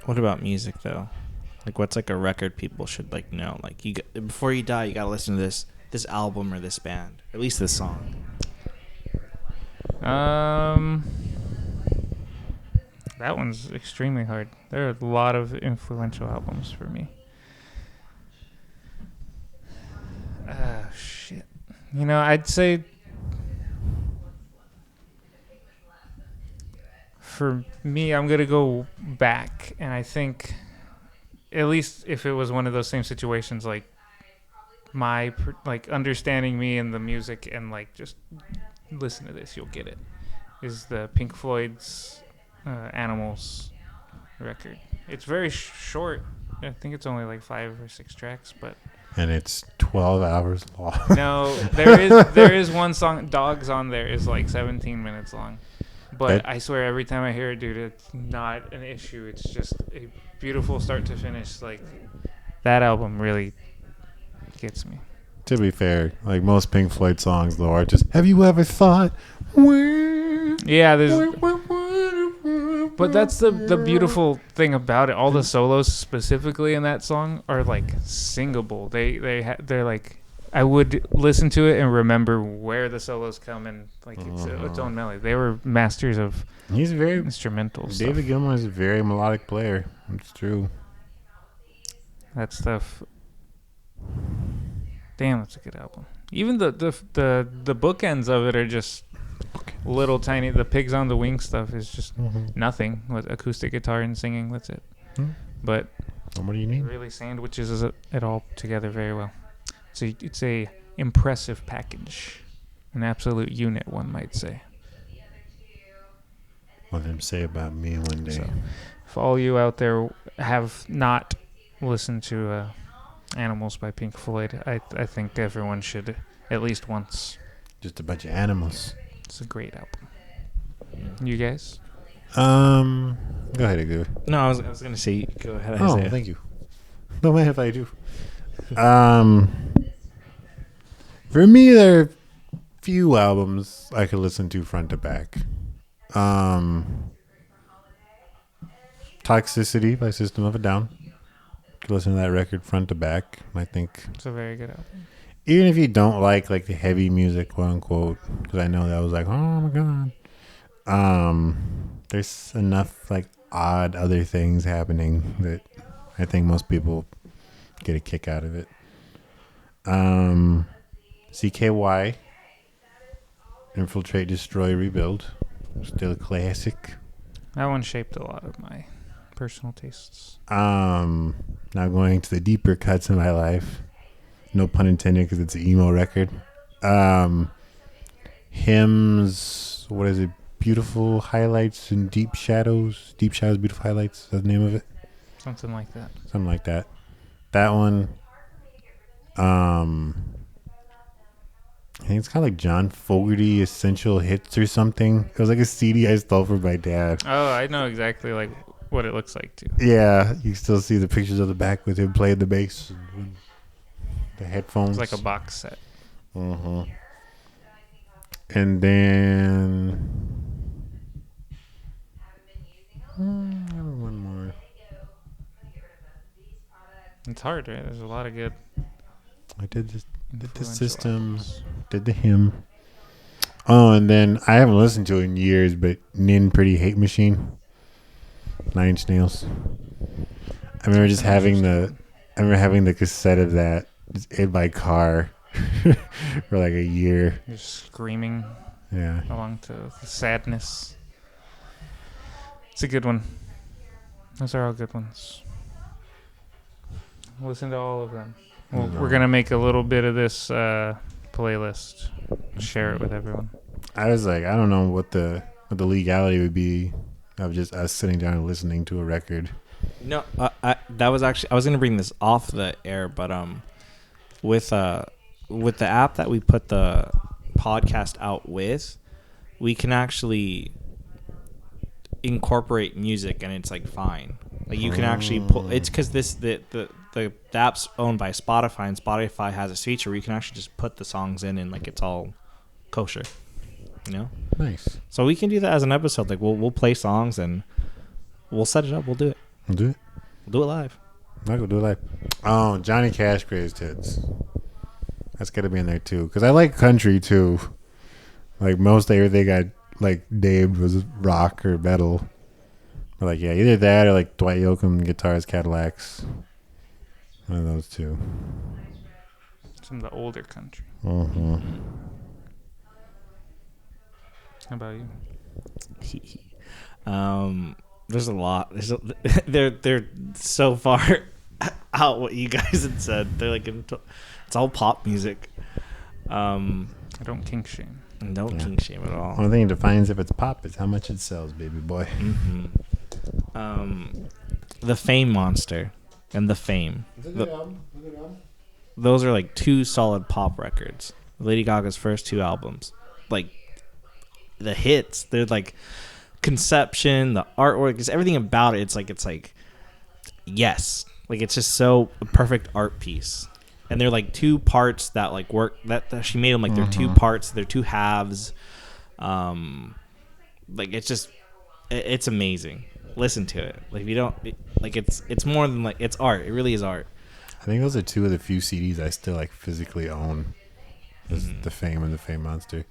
What about music though? Like, what's like a record people should like know? Like, before you die, you gotta listen to this album or this band, at least this song. That one's extremely hard. There are a lot of influential albums for me. Shit. I'd say for me, I'm gonna go back, and I think at least if it was one of those same situations, like like understanding me and the music, and like just listen to this, you'll get it. Is the Pink Floyd's Animals record? It's very short. I think it's only like 5 or 6 tracks, but And it's 12 hours long. no, there is one song, Dogs on there, is like 17 minutes long. But I swear every time I hear it, dude, it's not an issue. It's just a beautiful start to finish. Like, that album really gets me. To be fair, like most Pink Floyd songs, though, are just, have you ever thought? Yeah, but that's the beautiful thing about it. All the solos specifically in that song are like singable. They're like, I would listen to it and remember where the solos come in. Like, it's its own melody. They were masters of instrumental stuff. David Gilmour is a very melodic player. It's true. That stuff. Damn, that's a good album. Even the bookends of it are just little tiny. The Pigs on the Wing stuff is just nothing with acoustic guitar and singing. That's it. But what do you need? It really sandwiches it all together very well. So it's a impressive package, an absolute unit, one might say. Let them say about me one day. So, if all you out there have not listened to Animals by Pink Floyd, I think everyone should at least once. Just a bunch of animals. It's a great album. You guys? Go ahead, Edgar. No, I was gonna say, go ahead. Isaiah. Oh, thank you. No mind if I do. For me, there are few albums I could listen to front to back. Toxicity by System of a Down. Could listen to that record front to back. I think it's a very good album. Even if you don't like the heavy music, quote unquote, because I know that was like, oh my god. There's enough like odd other things happening that I think most people get a kick out of it. CKY, Infiltrate, Destroy, Rebuild, still a classic. That one shaped a lot of my personal tastes. Now going to the deeper cuts in my life. No pun intended, because it's an emo record. Hymns, what is it? Beautiful Highlights and Deep Shadows. Deep Shadows, Beautiful Highlights. That's the name of it. Something like that. Something like that. That one. I think it's kind of like John Fogerty Essential Hits or something. It was like a CD I stole from my dad. Oh, I know exactly like what it looks like too. Yeah, you still see the pictures of the back with him playing the bass and the headphones. It's like a box set. And then one more. It's hard, right? There's a lot of good. I did the System, did the Hymn. Oh, and then I haven't listened to it in years, but Nin Pretty Hate Machine, 9 Inch Nails. I remember just having the cassette of that just in my car for like a year. Just screaming. Yeah. Along to the sadness. It's a good one. Those are all good ones. Listen to all of them. Well, we're going to make a little bit of this playlist. Share it with everyone. I was like, I don't know what the legality would be of just us sitting down and listening to a record. No, that was actually, I was going to bring this off the air, but with the app that we put the podcast out with, we can actually incorporate music, and it's like fine. Like you can actually pull. It's because the app's owned by Spotify, and Spotify has a feature where you can actually just put the songs in, and like it's all kosher. You know. Nice. So we can do that as an episode. Like we'll play songs and we'll set it up. We'll do it. We'll do it. We'll do it live. I'll go do it live. Oh, Johnny Cash Greatest Hits. That's got to be in there too. Because I like country too. Like most everything I like named was rock or metal. But like, yeah, either that or like Dwight Yoakam, Guitars, Cadillacs. One of those two. Some of the older country. Mm-hmm. How about you? There's a lot. They're so far out what you guys had said. They're like it's all pop music. I don't kink shame. No king shame at all. Only thing that defines if it's pop is how much it sells, baby boy. Mm-hmm. The Fame Monster and The Fame. Those are like two solid pop records. Lady Gaga's first two albums. Like the hits, they're like conception, the artwork, is everything about it. It's like yes. Like it's just so a perfect art piece. And they're like two parts that like work that she made them like they're two parts, they're two halves. Like it's just it's amazing. Listen to it. Like if you don't like it's more than like it's art. It really is art. I think those are two of the few CDs I still like physically own. The Fame and the Fame Monster.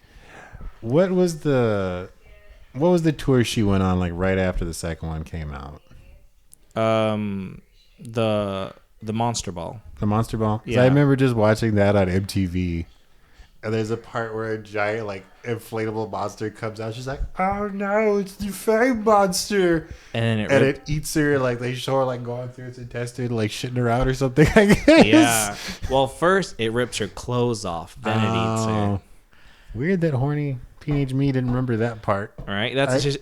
What was the tour she went on like right after the second one came out? The Monster Ball. The Monster Ball? 'Cause Yeah. I remember just watching that on MTV. And there's a part where a giant like inflatable monster comes out. She's like, "Oh no, it's the Fame Monster!" And then it eats her. Like they show her like going through its intestine, like shitting her out or something. I guess. yeah. Well, first it rips her clothes off, then it eats her. Weird that horny teenage me didn't remember that part. All right,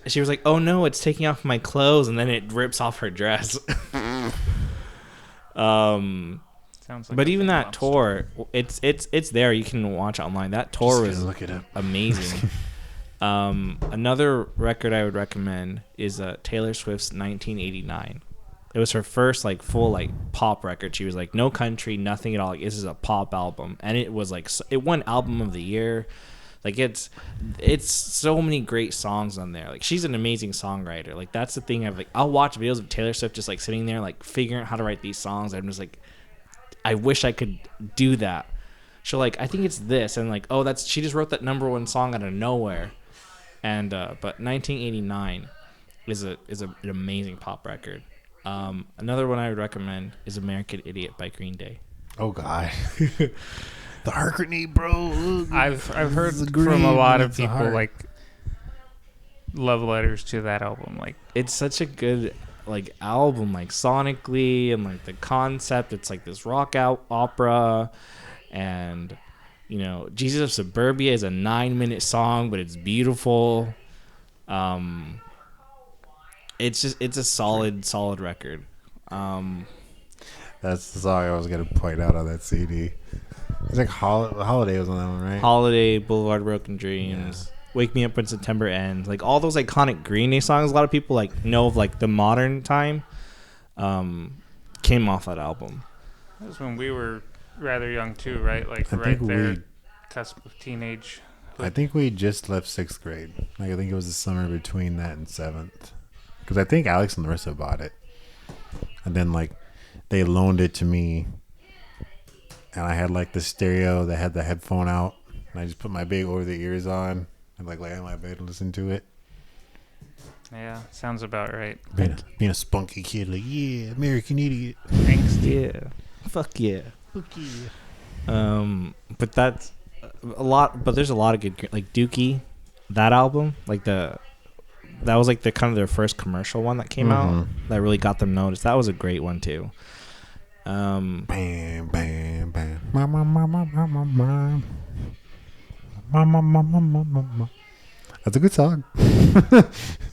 she was like, "Oh no, it's taking off my clothes," and then it rips off her dress. Sounds like But a even that monster. tour, it's there. You can watch it online. That tour was Look it up. amazing. Another record I would recommend is Taylor Swift's 1989. It was her first like full like pop record. She was like no country, nothing at all. Like, this is a pop album, and it was like it won album of the year. Like it's so many great songs on there. Like she's an amazing songwriter. Like that's the thing. I'll watch videos of Taylor Swift just like sitting there like figuring out how to write these songs. I'm just like, I wish I could do that. She'll like, I think it's this, and like, oh, she just wrote that number one song out of nowhere. And but 1989 is an amazing pop record. Another one I would recommend is American Idiot by Green Day. Oh God. The Harkney, bro. I've heard The from a green, lot of it's a people heart. like love letters to that album. Like It's such a good like album, like sonically and like the concept. It's like this rock out opera, and you know, Jesus of Suburbia is a 9-minute song, but it's beautiful. It's a solid record. That's the song I was gonna point out on that CD. It's like Holiday was on that one, right? Holiday, Boulevard of Broken Dreams, Wake Me Up When September Ends, like all those iconic Green Day songs. A lot of people like know of like the modern time. Came off that album. that was when we were rather young too, right? Like I right think there, we- cusp of teenage. I think we just left 6th grade. Like I think it was the summer between that and 7th, because I think Alex and Larissa bought it, and then like they loaned it to me, and I had like the stereo that had the headphone out, and I just put my big over the ears on and like lay on my bed and listen to it. Yeah, sounds about right. Being a spunky kid, like yeah, American Idiot. Angsty. Yeah, fuck yeah. But that's a lot. But there's a lot of good like Dookie, that album, like that was like the kind of their first commercial one that came out that really got them noticed. That was a great one too. Bam, bam, bam. Ma, ma, ma, ma, ma, ma, ma. Ma, ma, ma, ma, ma, ma, ma. That's a good song.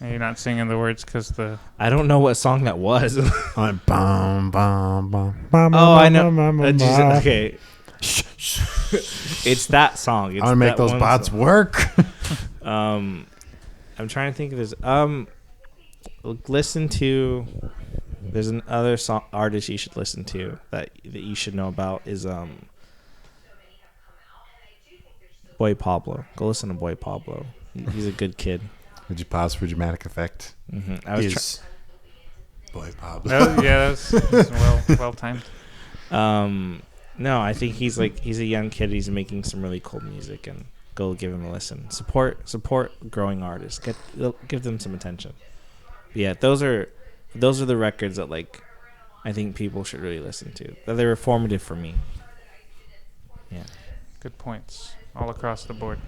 And you're not singing the words because the I don't know what song that was. Bum, bum, bum, bum, Oh, I know. ma, ma, Jesus, ma. okay, it's that song. It's I want to make that those one bots song. work. I'm trying to think of this. Listen to. There's another song artist you should listen to that you should know about is Boy Pablo. Go listen to Boy Pablo. He's a good kid. Would you pause for dramatic effect? I was Boy Pablo. That's well timed. No, I think he's a young kid. He's making some really cool music, and go give him a listen. Support growing artists. Give them some attention. But yeah, those are the records that like I think people should really listen to. That they were formative for me. Yeah. Good points all across the board.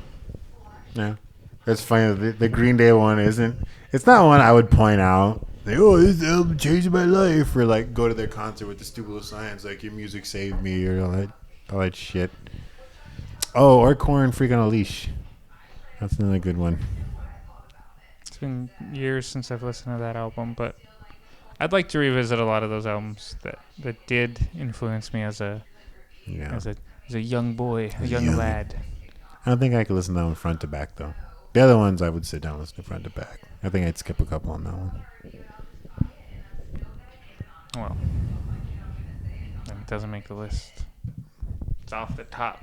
Yeah, that's funny. The Green Day one isn't. It's not one I would point out. Like, oh, this album changed my life, or like go to their concert with the stupid little signs like "Your music saved me" or all that shit. Oh, or Korn, "Freak on a Leash." That's another good one. It's been years since I've listened to that album, but I'd like to revisit a lot of those albums that did influence me as a young boy, a young lad. I don't think I could listen to that one front to back though. The other ones I would sit down and listen to front to back. I think I'd skip a couple on that one. Well, then it doesn't make the list. It's off the top.